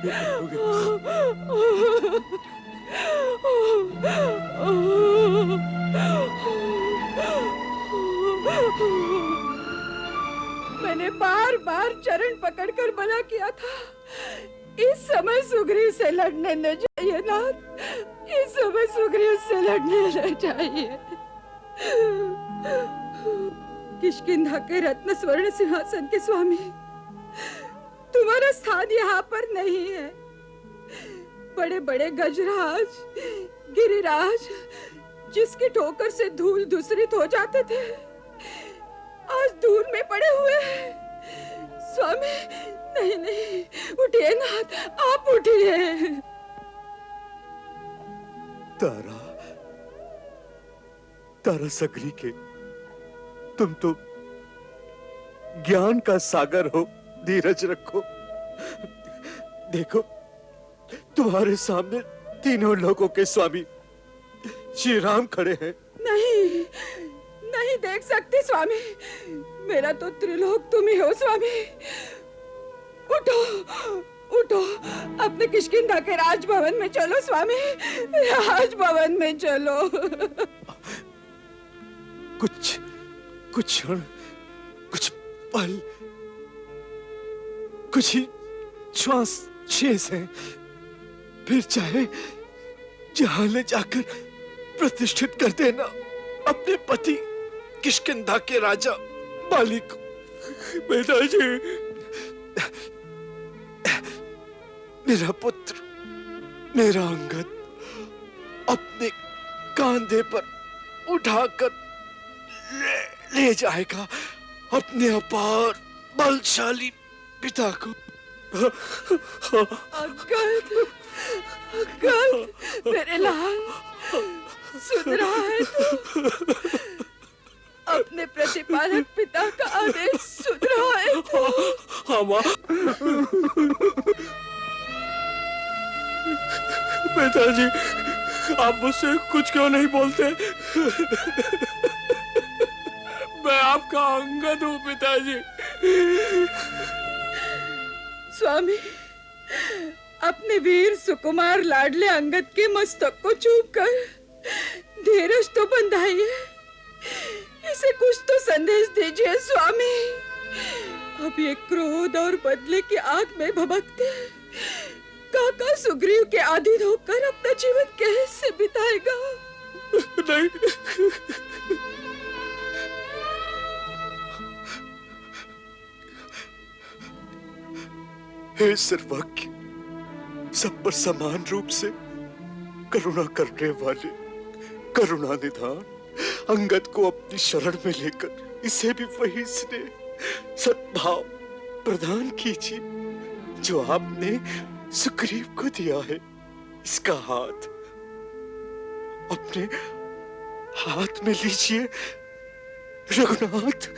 मैंने बार बार चरण पकड़कर मना किया था, इस समय सुग्रीव से लड़ने न जाइए नाथ, इस समय सुग्रीव से लड़ने न जाइए। किष्किंधा के रत्न स्वर्ण सिंहासन के स्वामी, तुम्हारा स्थान यहाँ पर नहीं है। बड़े बड़े गजराज, गिरिराज, जिसकी ठोकर से धूल दूषित हो जाते थे, आज दूर में पड़े हुए हैं। स्वामी, नहीं नहीं, उठिए नाथ, आप उठिए। तारा, तारा सकरी के, तुम तो ज्ञान का सागर हो, धीरज रखो। देखो, तुम्हारे सामने तीनों लोगों के स्वामी श्री राम खड़े हैं। नहीं, नहीं देख सकती स्वामी, मेरा तो त्रिलोक तुम ही हो स्वामी। उठो, उठो, अपने किष्किंधा के राजभवन में चलो स्वामी, राजभवन में चलो। कुछ क्षण, कुछ पल, कुछ ही श्वास शेष है, फिर चाहे जहां ले जाकर प्रतिष्ठित कर देना अपने पति किष्किंधा के राजा बाली को। पिताजी, मेरा पुत्र, मेरा अंगद अपने कांधे पर उठाकर ले जाएगा अपने अपार बलशाली पिता को। अंगद, अंगद, मेरे लाल, सुन रहा है तू? अपने प्रतिपालक पिता का आदेश सुन रहा है तू? हाँ माँ। पिताजी, आप मुझसे कुछ क्यों नहीं बोलते? मैं आपका अंगद हूँ पिताजी। स्वामी, अपने वीर सुकुमार लाडले अंगद के मस्तक को चूमकर धीरज तो बंधाइए, इसे कुछ तो संदेश दीजिए स्वामी। अब ये क्रोध और बदले की आग में भभकते काका सुग्रीव के अधीन होकर अपना जीवन कैसे बिताएगा? नहीं, हे सर्वज्ञ, सब पर समान रूप से करुणा करने वाले करुणा निधान, अंगद को अपनी शरण में लेकर इसे भी वही स्नेह सद्भाव प्रदान कीजिए जो आपने सुग्रीव को दिया है। इसका हाथ अपने हाथ में लीजिए रघुनाथ।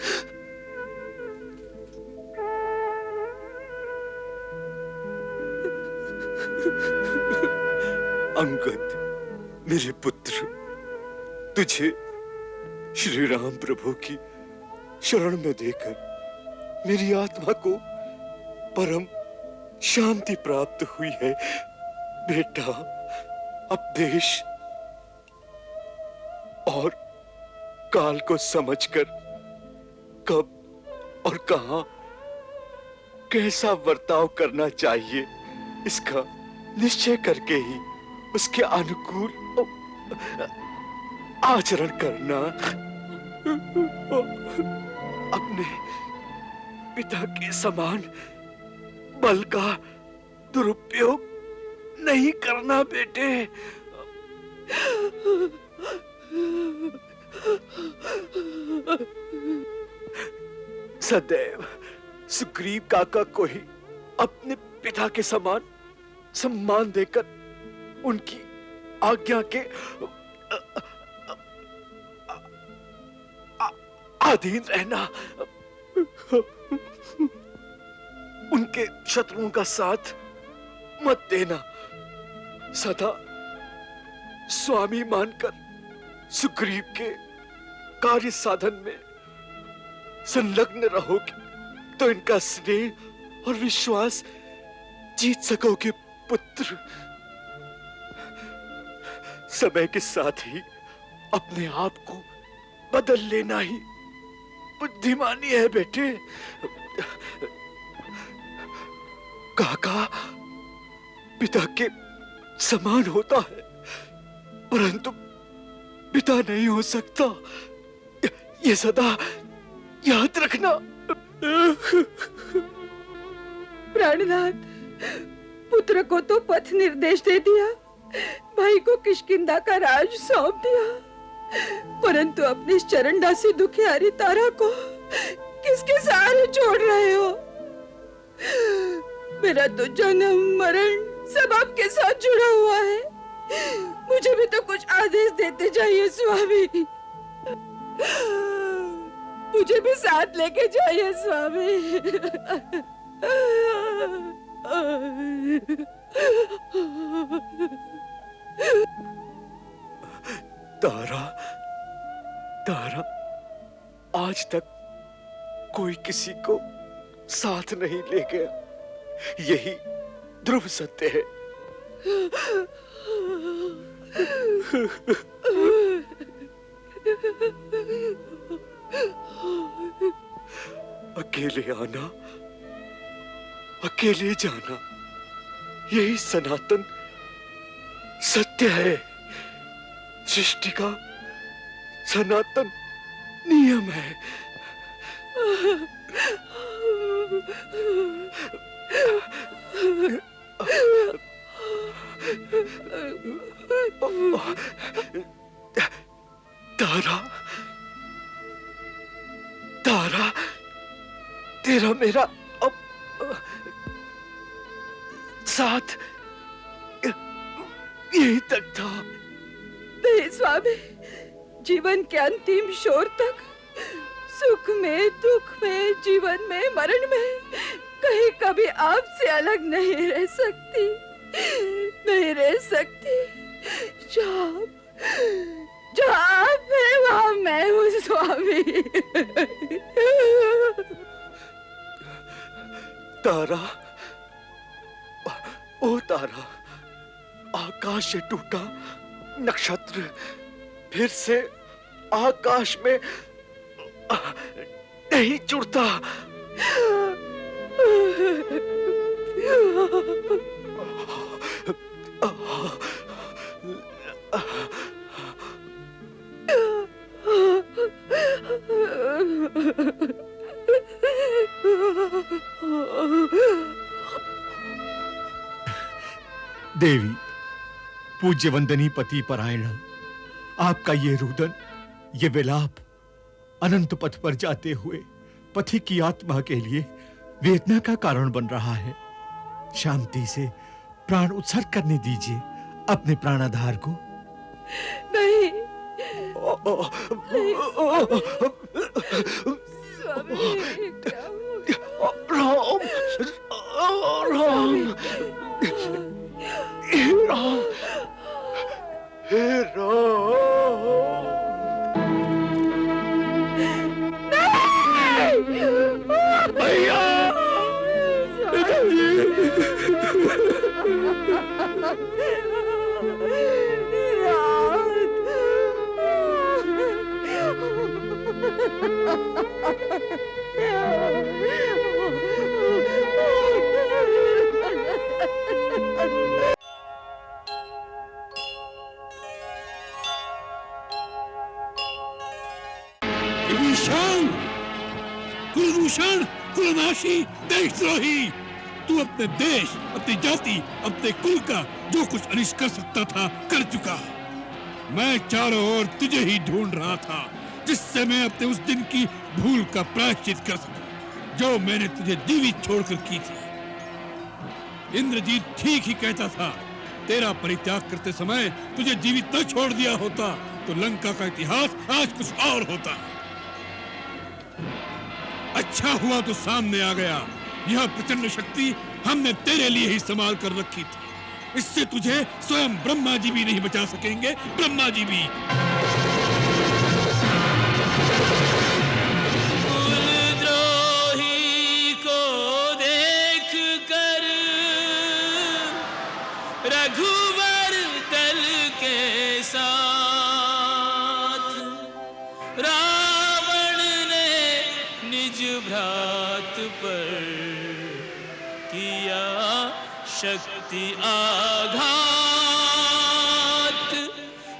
अंगद, मेरे पुत्र, तुझे श्री राम प्रभु की शरण में देकर मेरी आत्मा को परम शांति प्राप्त हुई है। बेटा, अब देश और काल को समझकर कब और कहां कैसा बर्ताव करना चाहिए, इसका निश्चय करके ही उसके अनुकूल आचरण करना। अपने पिता के समान बल का दुरुपयोग नहीं करना बेटे। सदैव सुग्रीव काका को ही अपने पिता के समान सम्मान देकर उनकी आज्ञा के अधीन रहना, उनके शत्रुओं का साथ मत देना, सदा स्वामी मानकर सुग्रीव के कार्य साधन में संलग्न रहोगे तो इनका स्नेह और विश्वास जीत सकोगे पुत्र। समय के साथ ही अपने आप को बदल लेना ही बुद्धिमानी है बेटे। काका पिता के समान होता है, परंतु पिता नहीं हो सकता, ये सदा याद रखना। प्राणनाथ, पुत्र को तो पथ निर्देश दे दिया, भाई को किष्किंधा का राज सौंप दिया, परंतु अपनी इस चरणदासी दुखियारी तारा को किसके सहारे छोड़ रहे हो? मेरा तो जन्म मरण सब आपके साथ जुड़ा हुआ है, मुझे भी तो कुछ आदेश देते जाइए स्वामी। मुझे भी साथ लेके जाइए स्वामी। तारा, तारा, आज तक कोई किसी को साथ नहीं ले गया, यही ध्रुव सत्य है। अकेले आना, अकेले जाना, यही सनातन सत्य है, सृष्टि का सनातन नियम है। तारा, तारा, तेरा मेरा अब साथ यही तक था। नहीं स्वामी, जीवन के अंतिम छोर तक, सुख में दुख में, जीवन में मरण में, कहीं कभी आपसे अलग नहीं रह सकती, नहीं रह सकती। जहाँ आप हैं वहाँ मैं हूँ स्वामी। तारा, ओ तारा, आकाश से टूटा नक्षत्र फिर से आकाश में नहीं जुड़ता। देवी, पूज्य वंदनी पति परायण, आपका ये रुदन, ये विलाप अनंत पथ पर जाते हुए पथि की आत्मा के लिए वेदना का कारण बन रहा है। शांति से प्राण उत्सर्ग करने दीजिए अपने प्राणाधार को। नहीं, स्वामी, क्या राम, राम, राम, हे राम। भैया, विभीषण, कुलभूषण, कुलनाशी, देशद्रोही, तू अपने देश, अपनी जाति, अपने कुल का जो कुछ अनिष्ट कर सकता था कर चुका। मैं चारों ओर तुझे ही ढूंढ रहा था, जिससे मैं अपने उस दिन की भूल का प्रायश्चित कर सकूं, जो मैंने तुझे जीवित छोड़कर की थी। इंद्रजीत ठीक ही कहता था, तेरा परित्याग करते समय तुझे जीवित न छोड़ दिया होता तो लंका का इतिहास आज कुछ और होता। अच्छा हुआ तो सामने आ गया। यह प्रचंड शक्ति हमने तेरे लिए ही संभाल कर रखी थी। इससे तुझे स्वयं ब्रह्मा जी भी नहीं बचा सकेंगे, ब्रह्मा जी भी। कुलद्रोही को देख कर शक्ति आघात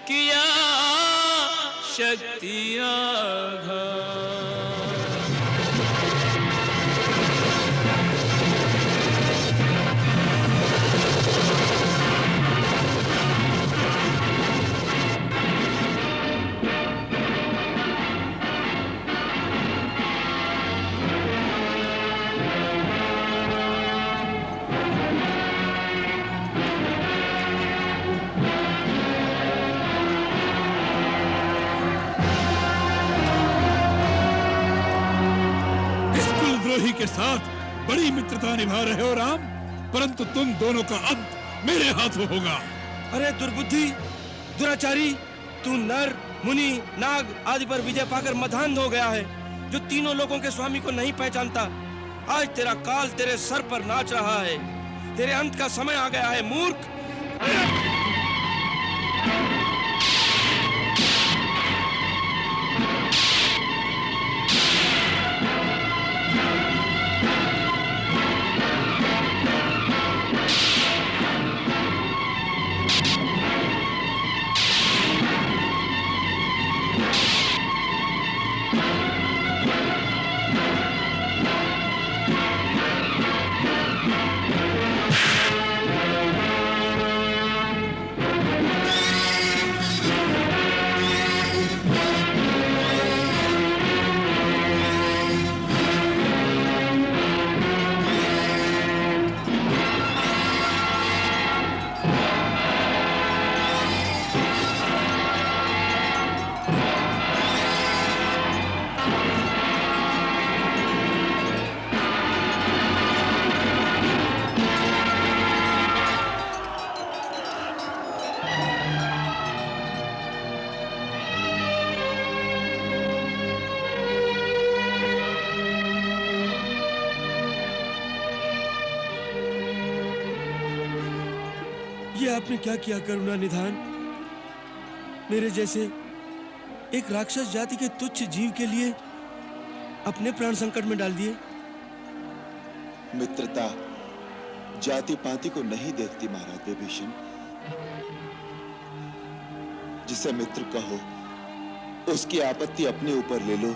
किया, शक्ति आघात। के साथ बड़ी मित्रता निभा रहे हो राम, परंतु तुम दोनों का अंत मेरे हाथों होगा। अरे दुर्बुद्धि, दुराचारी, तू नर, मुनि, नाग आदि पर विजय पाकर मधांध हो गया है, जो तीनों लोगों के स्वामी को नहीं पहचानता। आज तेरा काल तेरे सर पर नाच रहा है। तेरे अंत का समय आ गया है मूर्ख। ये आपने क्या किया करुणा निधान? मेरे जैसे एक राक्षस जाति के तुच्छ जीव के लिए अपने प्राण संकट में डाल दिए। मित्रता जाति पाति को नहीं देखती महाराज विभीषण। जिसे मित्र कहो उसकी आपत्ति अपने ऊपर ले लो,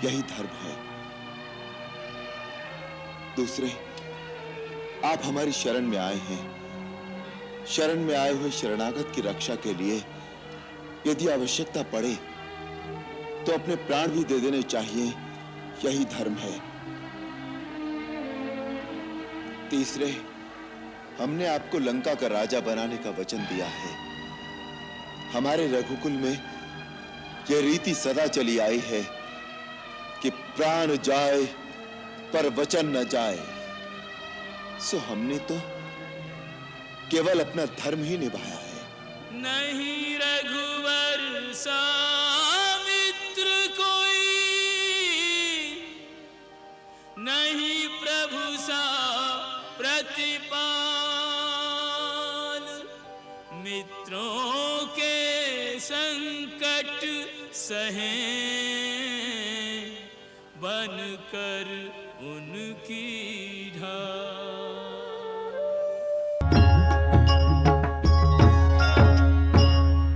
यही धर्म है। दूसरे, आप हमारी शरण में आए हैं। शरण में आए हुए शरणागत की रक्षा के लिए यदि आवश्यकता पड़े तो अपने प्राण भी दे देने चाहिए, यही धर्म है। तीसरे, हमने आपको लंका का राजा बनाने का वचन दिया है। हमारे रघुकुल में यह रीति सदा चली आई है कि प्राण जाए पर वचन न जाए। सो हमने तो केवल अपना धर्म ही निभाया है। नहीं रघुवर सा मित्र कोई, नहीं प्रभु सा प्रतिपाल। मित्रों के संकट सहें बनकर उनकी ढाल।